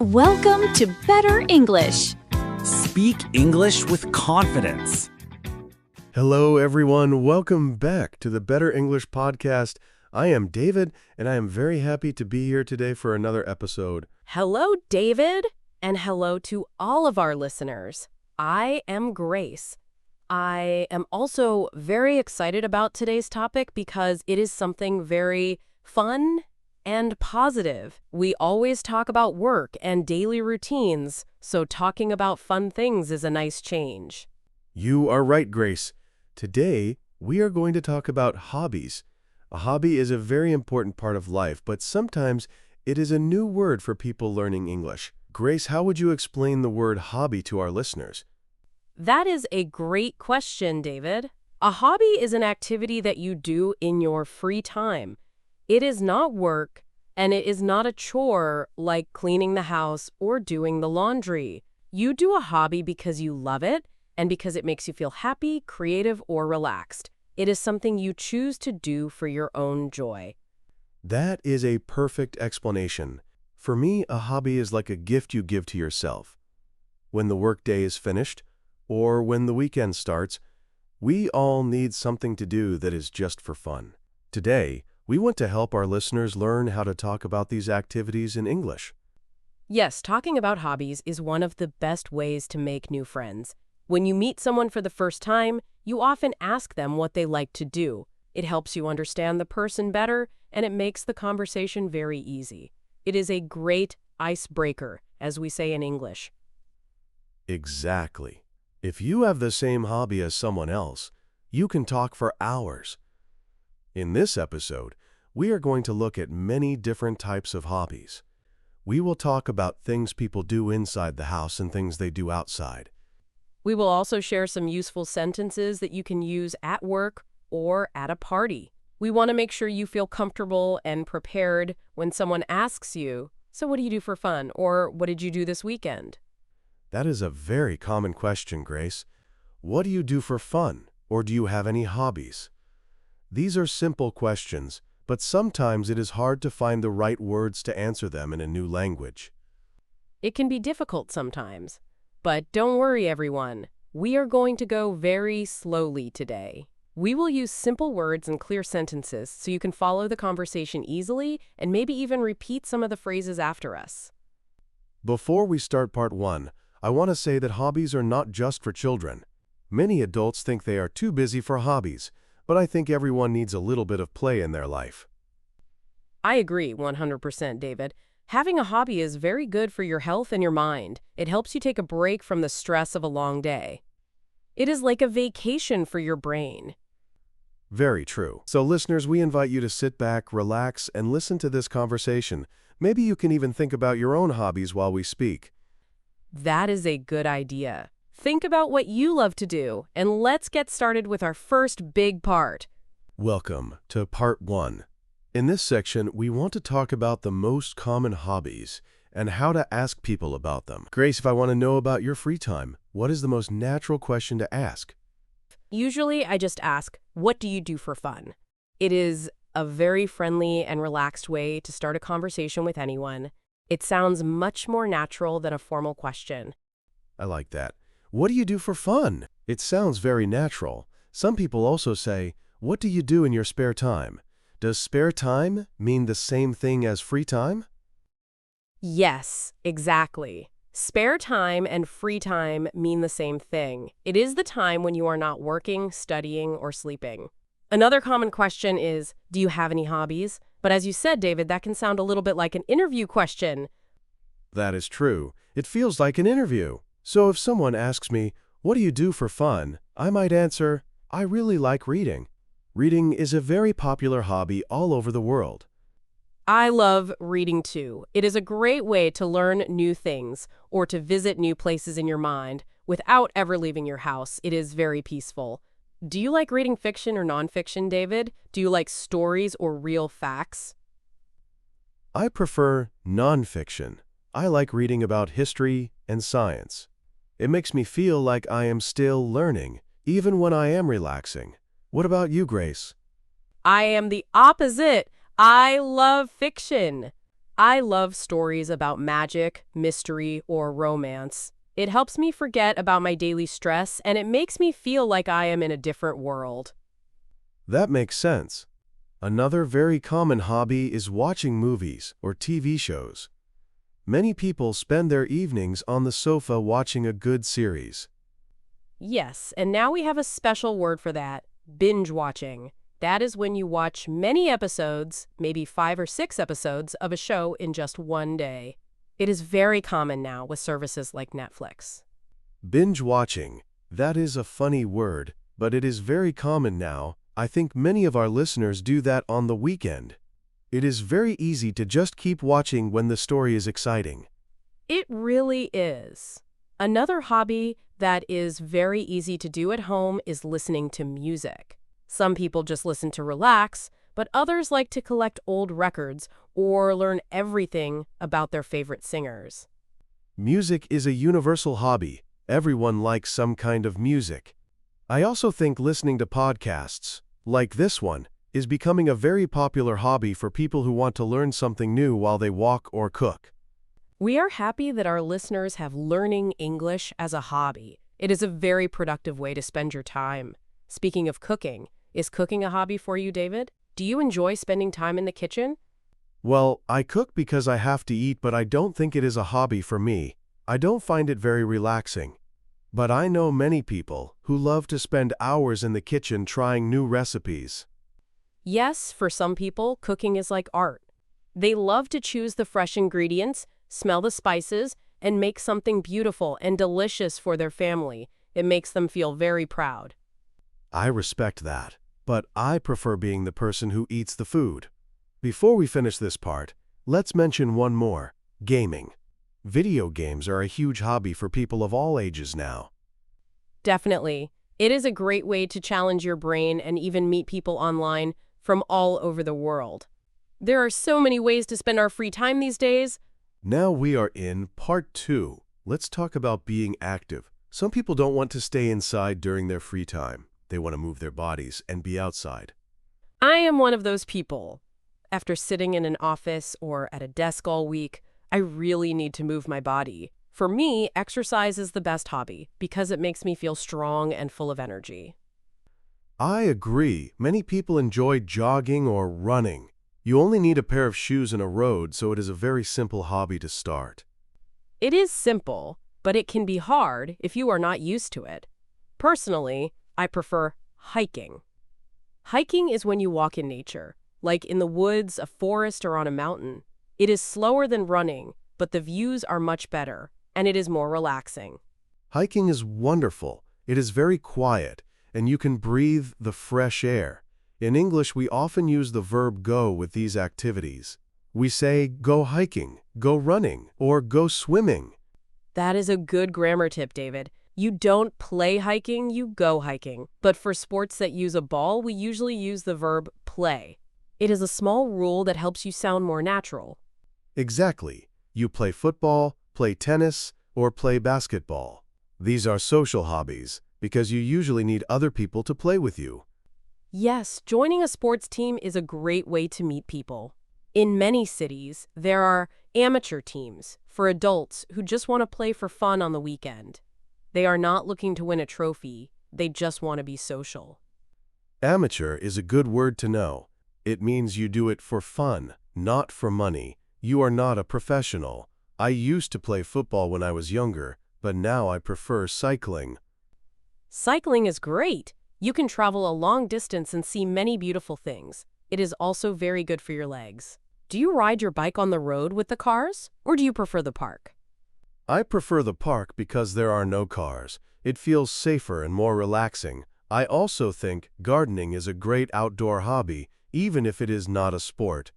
Welcome to Better English. Speak English with confidence. Hello, everyone. Welcome back to the Better English podcast. I am David, and I am very happy to be here today for another episode. Hello, David, and hello to all of our listeners. I am Grace. I am also very excited about today's topic because it is something very fun and positive. We always talk about work and daily routines, so talking about fun things is a nice change. You are right, Grace. Today, we are going to talk about hobbies. A hobby is a very important part of life, but sometimes it is a new word for people learning English. Grace, how would you explain the word hobby to our listeners? That is a great question, David. A hobby is an activity that you do in your free time. It is not work, and it is not a chore like cleaning the house or doing the laundry. You do a hobby because you love it and because it makes you feel happy, creative, or relaxed. It is something you choose to do for your own joy. That is a perfect explanation. For me, a hobby is like a gift you give to yourself. When the workday is finished, or when the weekend starts, we all need something to do that is just for fun. Today, we want to help our listeners learn how to talk about these activities in English. Yes, talking about hobbies is one of the best ways to make new friends. When you meet someone for the first time, you often ask them what they like to do. It helps you understand the person better, and it makes the conversation very easy. It is a great icebreaker, as we say in English. Exactly. If you have the same hobby as someone else, you can talk for hours. In this episode, we are going to look at many different types of hobbies. We will talk about things people do inside the house and things they do outside. We will also share some useful sentences that you can use at work or at a party. We want to make sure you feel comfortable and prepared when someone asks you, "So what do you do for fun?" or "What did you do this weekend?" That is a very common question, Grace. What do you do for fun, or do you have any hobbies? These are simple questions, but sometimes it is hard to find the right words to answer them in a new language. It can be difficult sometimes. But don't worry, everyone. We are going to go very slowly today. We will use simple words and clear sentences so you can follow the conversation easily and maybe even repeat some of the phrases after us. Before we start part 1, I want to say that hobbies are not just for children. Many adults think they are too busy for hobbies, but I think everyone needs a little bit of play in their life. I agree 100%, David. Having a hobby is very good for your health and your mind. It helps you take a break from the stress of a long day. It is like a vacation for your brain. Very true. So listeners, we invite you to sit back, relax, and listen to this conversation. Maybe you can even think about your own hobbies while we speak. That is a good idea. Think about what you love to do, and let's get started with our first big part. Welcome to part 1. In this section, we want to talk about the most common hobbies and how to ask people about them. Grace, if I want to know about your free time, what is the most natural question to ask? Usually, I just ask, what do you do for fun? It is a very friendly and relaxed way to start a conversation with anyone. It sounds much more natural than a formal question. I like that. What do you do for fun? It sounds very natural. Some people also say, what do you do in your spare time? Does spare time mean the same thing as free time? Yes, exactly. Spare time and free time mean the same thing. It is the time when you are not working, studying, or sleeping. Another common question is, do you have any hobbies? But as you said, David, that can sound a little bit like an interview question. That is true. It feels like an interview. So if someone asks me, what do you do for fun? I might answer, I really like reading. Reading is a very popular hobby all over the world. I love reading too. It is a great way to learn new things or to visit new places in your mind without ever leaving your house. It is very peaceful. Do you like reading fiction or nonfiction, David? Do you like stories or real facts? I prefer nonfiction. I like reading about history and science. It makes me feel like I am still learning, even when I am relaxing. What about you, Grace? I am the opposite. I love fiction. I love stories about magic, mystery, or romance. It helps me forget about my daily stress, and it makes me feel like I am in a different world. That makes sense. Another very common hobby is watching movies or TV shows. Many people spend their evenings on the sofa watching a good series. Yes, and now we have a special word for that, binge watching. That is when you watch many episodes, maybe 5 or 6 episodes of a show in just one day. It is very common now with services like Netflix. Binge watching. That is a funny word, but it is very common now. I think many of our listeners do that on the weekend. It is very easy to just keep watching when the story is exciting. It really is. Another hobby that is very easy to do at home is listening to music. Some people just listen to relax, but others like to collect old records or learn everything about their favorite singers. Music is a universal hobby. Everyone likes some kind of music. I also think listening to podcasts, like this one, is becoming a very popular hobby for people who want to learn something new while they walk or cook. We are happy that our listeners have learning English as a hobby. It is a very productive way to spend your time. Speaking of cooking, is cooking a hobby for you, David? Do you enjoy spending time in the kitchen? Well, I cook because I have to eat, but I don't think it is a hobby for me. I don't find it very relaxing. But I know many people who love to spend hours in the kitchen trying new recipes. Yes, for some people, cooking is like art. They love to choose the fresh ingredients, smell the spices, and make something beautiful and delicious for their family. It makes them feel very proud. I respect that, but I prefer being the person who eats the food. Before we finish this part, let's mention one more: gaming. Video games are a huge hobby for people of all ages now. Definitely. It is a great way to challenge your brain and even meet people online from all over the world. There are so many ways to spend our free time these days. Now we are in part 2. Let's talk about being active. Some people don't want to stay inside during their free time. They want to move their bodies and be outside. I am one of those people. After sitting in an office or at a desk all week, I really need to move my body. For me, exercise is the best hobby because it makes me feel strong and full of energy. I agree. Many people enjoy jogging or running. You only need a pair of shoes and a road, so it is a very simple hobby to start. It is simple, but it can be hard if you are not used to it. Personally, I prefer hiking. Hiking is when you walk in nature, like in the woods, a forest, or on a mountain. It is slower than running, but the views are much better, and it is more relaxing. Hiking is wonderful. It is very quiet, and you can breathe the fresh air. In English, we often use the verb go with these activities. We say go hiking, go running, or go swimming. That is a good grammar tip, David. You don't play hiking, you go hiking. But for sports that use a ball, we usually use the verb play. It is a small rule that helps you sound more natural. Exactly. You play football, play tennis, or play basketball. These are social hobbies because you usually need other people to play with you. Yes, joining a sports team is a great way to meet people. In many cities, there are amateur teams for adults who just want to play for fun on the weekend. They are not looking to win a trophy, they just want to be social. Amateur is a good word to know. It means you do it for fun, not for money. You are not a professional. I used to play football when I was younger, but now I prefer cycling. Cycling is great. You can travel a long distance and see many beautiful things. It is also very good for your legs. Do you ride your bike on the road with the cars, or do you prefer the park? I prefer the park because there are no cars. It feels safer and more relaxing. I also think gardening is a great outdoor hobby, even if it is not a sport.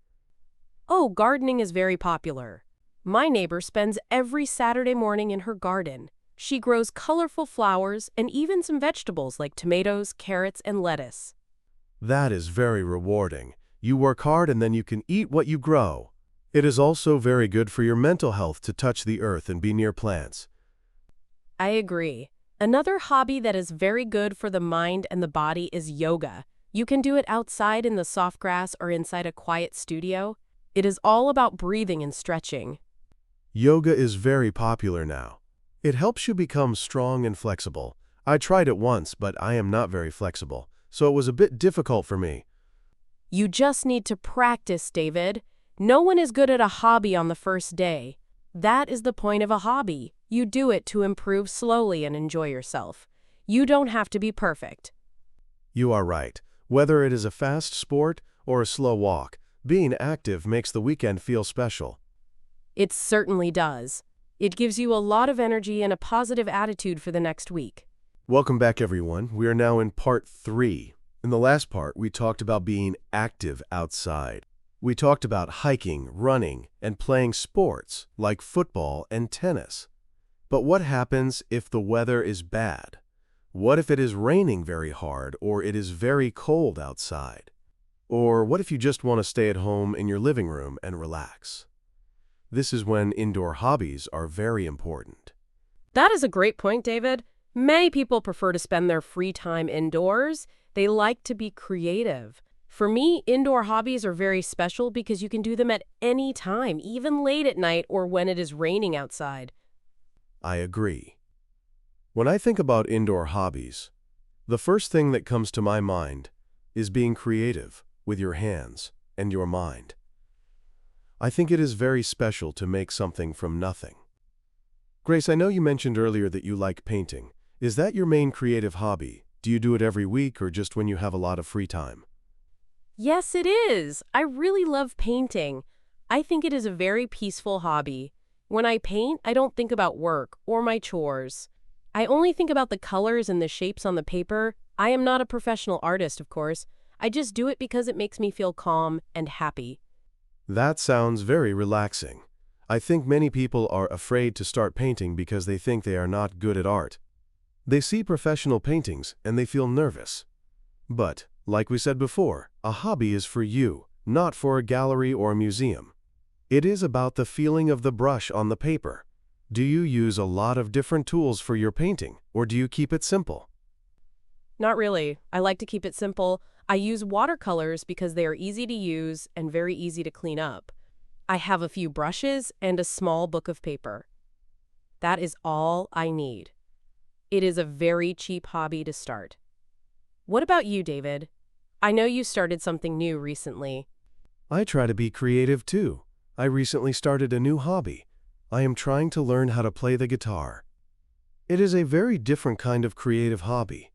Oh, gardening is very popular. My neighbor spends every Saturday morning in her garden. She grows colorful flowers and even some vegetables like tomatoes, carrots, and lettuce. That is very rewarding. You work hard and then you can eat what you grow. It is also very good for your mental health to touch the earth and be near plants. I agree. Another hobby that is very good for the mind and the body is yoga. You can do it outside in the soft grass or inside a quiet studio. It is all about breathing and stretching. Yoga is very popular now. It helps you become strong and flexible. I tried it once, but I am not very flexible, so it was a bit difficult for me. You just need to practice, David. No one is good at a hobby on the first day. That is the point of a hobby. You do it to improve slowly and enjoy yourself. You don't have to be perfect. You are right. Whether it is a fast sport or a slow walk, being active makes the weekend feel special. It certainly does. It gives you a lot of energy and a positive attitude for the next week. Welcome back, everyone. We are now in part 3. In the last part, we talked about being active outside. We talked about hiking, running, and playing sports like football and tennis. But what happens if the weather is bad? What if it is raining very hard or it is very cold outside? Or what if you just want to stay at home in your living room and relax? This is when indoor hobbies are very important. That is a great point, David. Many people prefer to spend their free time indoors. They like to be creative. For me, indoor hobbies are very special because you can do them at any time, even late at night or when it is raining outside. I agree. When I think about indoor hobbies, the first thing that comes to my mind is being creative with your hands and your mind. I think it is very special to make something from nothing. Grace, I know you mentioned earlier that you like painting. Is that your main creative hobby? Do you do it every week or just when you have a lot of free time? Yes, it is. I really love painting. I think it is a very peaceful hobby. When I paint, I don't think about work or my chores. I only think about the colors and the shapes on the paper. I am not a professional artist, of course. I just do it because it makes me feel calm and happy. That sounds very relaxing. I think many people are afraid to start painting because they think they are not good at art. They see professional paintings and they feel nervous. But, like we said before, a hobby is for you, not for a gallery or a museum. It is about the feeling of the brush on the paper. Do you use a lot of different tools for your painting, or do you keep it simple? Not really. I like to keep it simple. I use watercolors because they are easy to use and very easy to clean up. I have a few brushes and a small book of paper. That is all I need. It is a very cheap hobby to start. What about you, David? I know you started something new recently. I try to be creative too. I recently started a new hobby. I am trying to learn how to play the guitar. It is a very different kind of creative hobby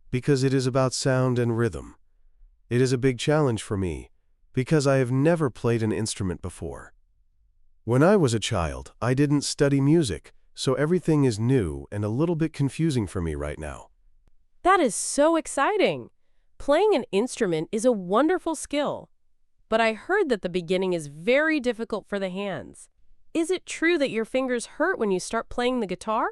because it is about sound and rhythm. It is a big challenge for me because I have never played an instrument before. When I was a child, I didn't study music, so everything is new and a little bit confusing for me right now. That is so exciting. Playing an instrument is a wonderful skill. But I heard that the beginning is very difficult for the hands. Is it true that your fingers hurt when you start playing the guitar?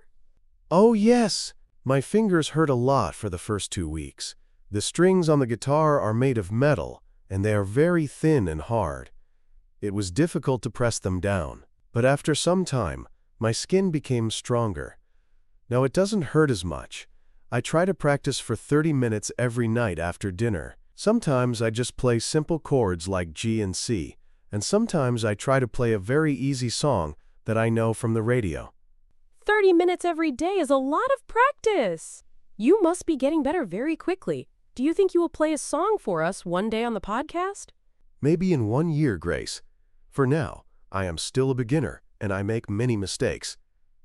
Oh yes! My fingers hurt a lot for the first 2 weeks. The strings on the guitar are made of metal, and they are very thin and hard. It was difficult to press them down, but after some time, my skin became stronger. Now it doesn't hurt as much. I try to practice for 30 minutes every night after dinner. Sometimes I just play simple chords like G and C, and sometimes I try to play a very easy song that I know from the radio. 30 minutes every day is a lot of practice. You must be getting better very quickly. Do you think you will play a song for us one day on the podcast? Maybe in 1 year, Grace. For now, I am still a beginner and I make many mistakes,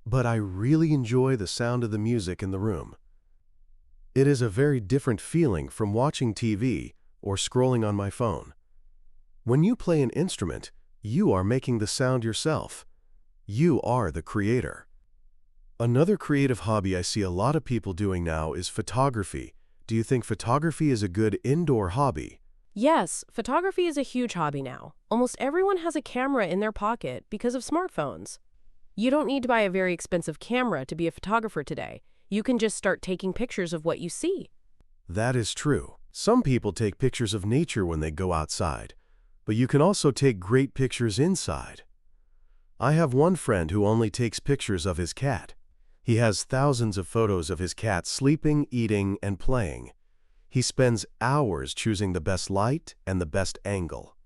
but I really enjoy the sound of the music in the room. It is a very different feeling from watching TV or scrolling on my phone. When you play an instrument, you are making the sound yourself. You are the creator. Another creative hobby I see a lot of people doing now is photography. Do you think photography is a good indoor hobby? Yes, photography is a huge hobby now. Almost everyone has a camera in their pocket because of smartphones. You don't need to buy a very expensive camera to be a photographer today. You can just start taking pictures of what you see. That is true. Some people take pictures of nature when they go outside, but you can also take great pictures inside. I have one friend who only takes pictures of his cat. He has thousands of photos of his cat sleeping, eating, and playing. He spends hours choosing the best light and the best angle.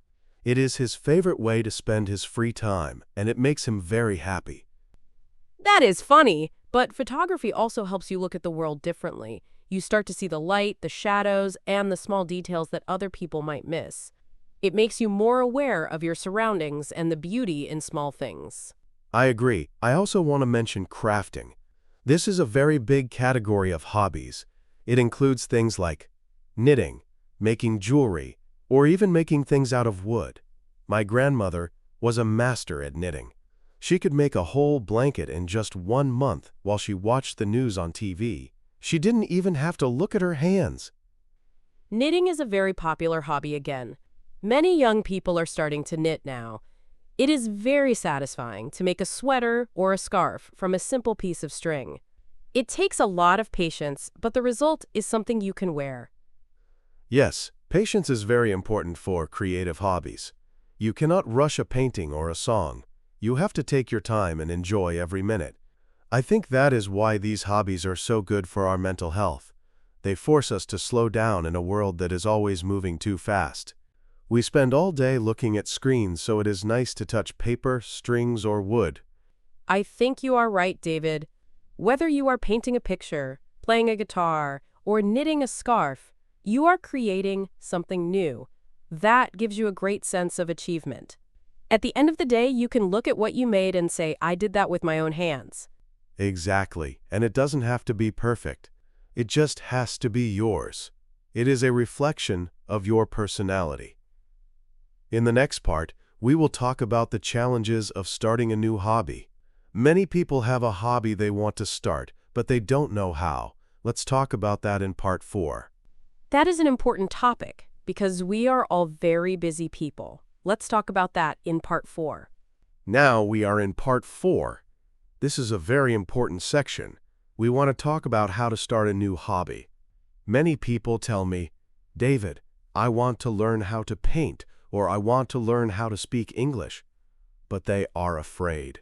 It is his favorite way to spend his free time, and it makes him very happy. That is funny, but photography also helps you look at the world differently. You start to see the light, the shadows, and the small details that other people might miss. It makes you more aware of your surroundings and the beauty in small things. I agree. I also want to mention crafting. This is a very big category of hobbies. It includes things like knitting, making jewelry, or even making things out of wood. My grandmother was a master at knitting. She could make a whole blanket in just 1 month while she watched the news on TV. She didn't even have to look at her hands. Knitting is a very popular hobby again. Many young people are starting to knit now. It is very satisfying to make a sweater or a scarf from a simple piece of string. It takes a lot of patience, but the result is something you can wear. Yes, patience is very important for creative hobbies. You cannot rush a painting or a song. You have to take your time and enjoy every minute. I think that is why these hobbies are so good for our mental health. They force us to slow down in a world that is always moving too fast. We spend all day looking at screens, so it is nice to touch paper, strings, or wood. I think you are right, David. Whether you are painting a picture, playing a guitar, or knitting a scarf, you are creating something new. That gives you a great sense of achievement. At the end of the day, you can look at what you made and say, I did that with my own hands. Exactly, and it doesn't have to be perfect. It just has to be yours. It is a reflection of your personality. In the next part, we will talk about the challenges of starting a new hobby. Many people have a hobby they want to start, but they don't know how. Let's talk about that in part 4. That is an important topic because we are all very busy people. Let's talk about that in part 4. Now we are in part 4. This is a very important section. We want to talk about how to start a new hobby. Many people tell me, David, I want to learn how to paint, or I want to learn how to speak English. But they are afraid.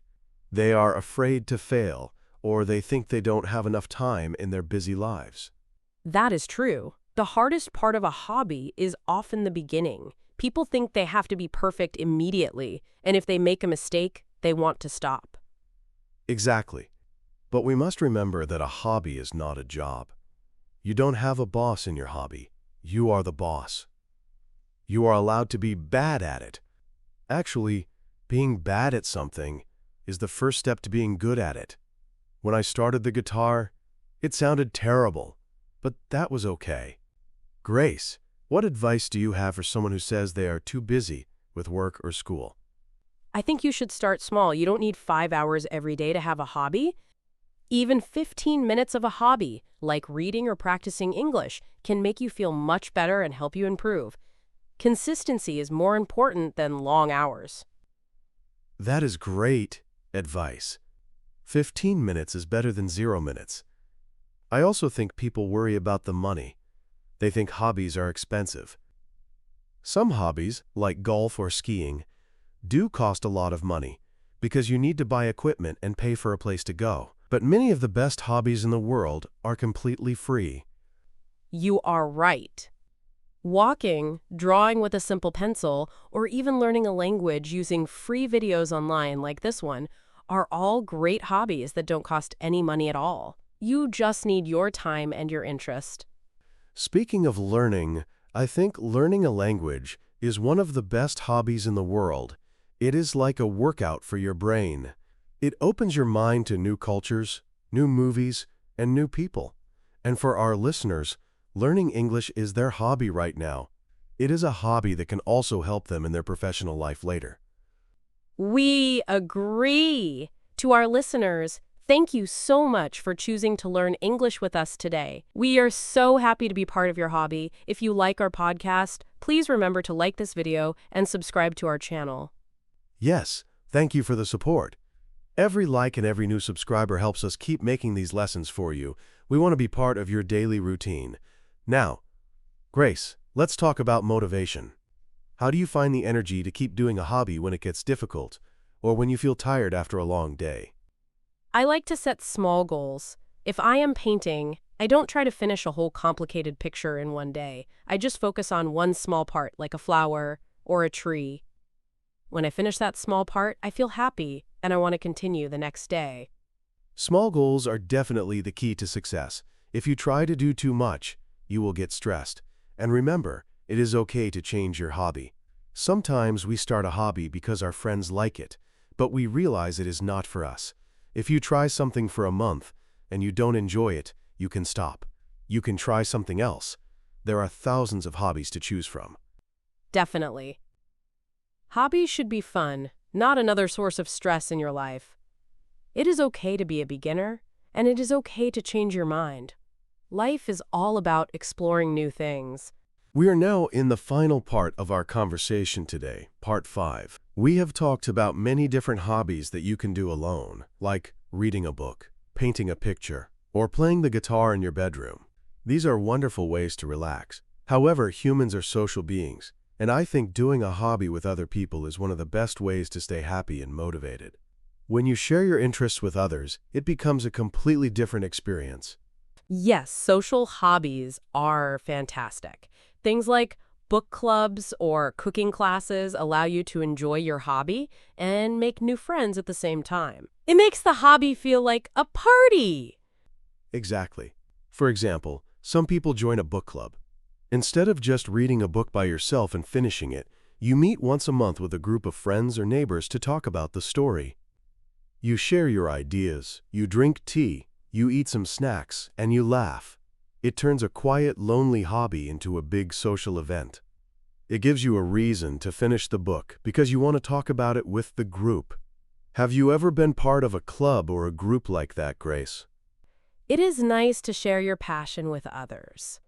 They are afraid to fail, or they think they don't have enough time in their busy lives. That is true. The hardest part of a hobby is often the beginning. People think they have to be perfect immediately, and if they make a mistake, they want to stop. Exactly. But we must remember that a hobby is not a job. You don't have a boss in your hobby. You are the boss. You are allowed to be bad at it. Actually, being bad at something is the first step to being good at it. When I started the guitar, it sounded terrible, but that was okay. Grace, what advice do you have for someone who says they are too busy with work or school? I think you should start small. You don't need 5 hours every day to have a hobby. Even 15 minutes of a hobby, like reading or practicing English, can make you feel much better and help you improve. Consistency is more important than long hours. That is great advice. 15 minutes is better than 0 minutes. I also think people worry about the money. They think hobbies are expensive. Some hobbies, like golf or skiing, do cost a lot of money because you need to buy equipment and pay for a place to go. But many of the best hobbies in the world are completely free. You are right. Walking, drawing with a simple pencil, or even learning a language using free videos online like this one are all great hobbies that don't cost any money at all. You just need your time and your interest. Speaking of learning, I think learning a language is one of the best hobbies in the world. It is like a workout for your brain. It opens your mind to new cultures, new movies, and new people. And for our listeners, learning English is their hobby right now. It is a hobby that can also help them in their professional life later. We agree. To our listeners, thank you so much for choosing to learn English with us today. We are so happy to be part of your hobby. If you like our podcast, please remember to like this video and subscribe to our channel. Yes, thank you for the support. Every like and every new subscriber helps us keep making these lessons for you. We want to be part of your daily routine. Now, Grace, let's talk about motivation. How do you find the energy to keep doing a hobby when it gets difficult, or when you feel tired after a long day? I like to set small goals. If I am painting, I don't try to finish a whole complicated picture in one day. I just focus on one small part, like a flower or a tree. When I finish that small part, I feel happy and I want to continue the next day. Small goals are definitely the key to success. If you try to do too much, you will get stressed. And remember, it is okay to change your hobby. Sometimes we start a hobby because our friends like it, but we realize it is not for us. If you try something for a month and you don't enjoy it, you can stop. You can try something else. There are thousands of hobbies to choose from. Definitely. Hobbies should be fun, not another source of stress in your life. It is okay to be a beginner, and it is okay to change your mind. Life is all about exploring new things. We are now in the final part of our conversation today, part 5. We have talked about many different hobbies that you can do alone, like reading a book, painting a picture, or playing the guitar in your bedroom. These are wonderful ways to relax. However, humans are social beings, and I think doing a hobby with other people is one of the best ways to stay happy and motivated. When you share your interests with others, it becomes a completely different experience. Yes, social hobbies are fantastic. Things like book clubs or cooking classes allow you to enjoy your hobby and make new friends at the same time. It makes the hobby feel like a party. Exactly. For example, some people join a book club. Instead of just reading a book by yourself and finishing it, you meet once a month with a group of friends or neighbors to talk about the story. You share your ideas, you drink tea, you eat some snacks, and you laugh. It turns a quiet, lonely hobby into a big social event. It gives you a reason to finish the book because you want to talk about it with the group. Have you ever been part of a club or a group like that, Grace? It is nice to share your passion with others.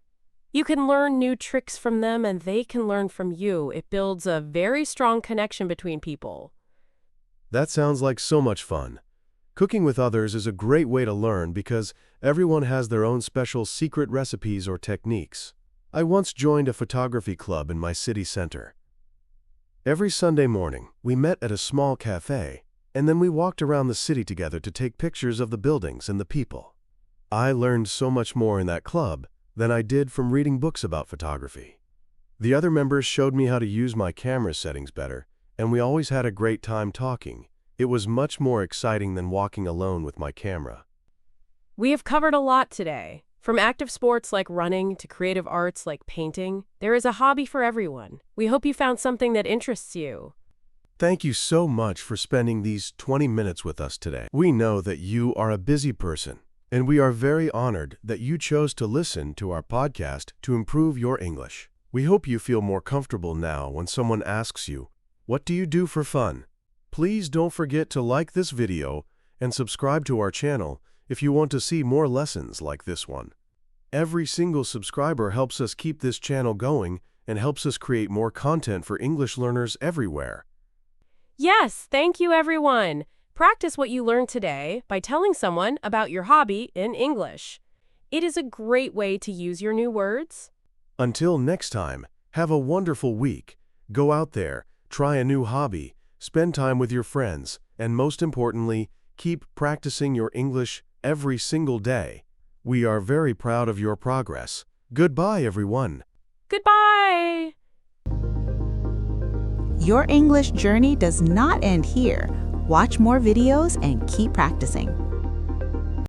You can learn new tricks from them and they can learn from you. It builds a very strong connection between people. That sounds like so much fun. Cooking with others is a great way to learn because everyone has their own special secret recipes or techniques. I once joined a photography club in my city center. Every Sunday morning, we met at a small cafe, and then we walked around the city together to take pictures of the buildings and the people. I learned so much more in that club than I did from reading books about photography. The other members showed me how to use my camera settings better, and we always had a great time talking. It was much more exciting than walking alone with my camera. We have covered a lot today. From active sports like running to creative arts like painting, there is a hobby for everyone. We hope you found something that interests you. Thank you so much for spending these 20 minutes with us today. We know that you are a busy person, and we are very honored that you chose to listen to our podcast to improve your English. We hope you feel more comfortable now when someone asks you, "What do you do for fun?" Please don't forget to like this video and subscribe to our channel if you want to see more lessons like this one. Every single subscriber helps us keep this channel going and helps us create more content for English learners everywhere. Yes, thank you everyone. Practice what you learned today by telling someone about your hobby in English. It is a great way to use your new words. Until next time, have a wonderful week. Go out there, try a new hobby, spend time with your friends, and most importantly, keep practicing your English every single day. We are very proud of your progress. Goodbye, everyone. Goodbye! Your English journey does not end here. Watch more videos and keep practicing.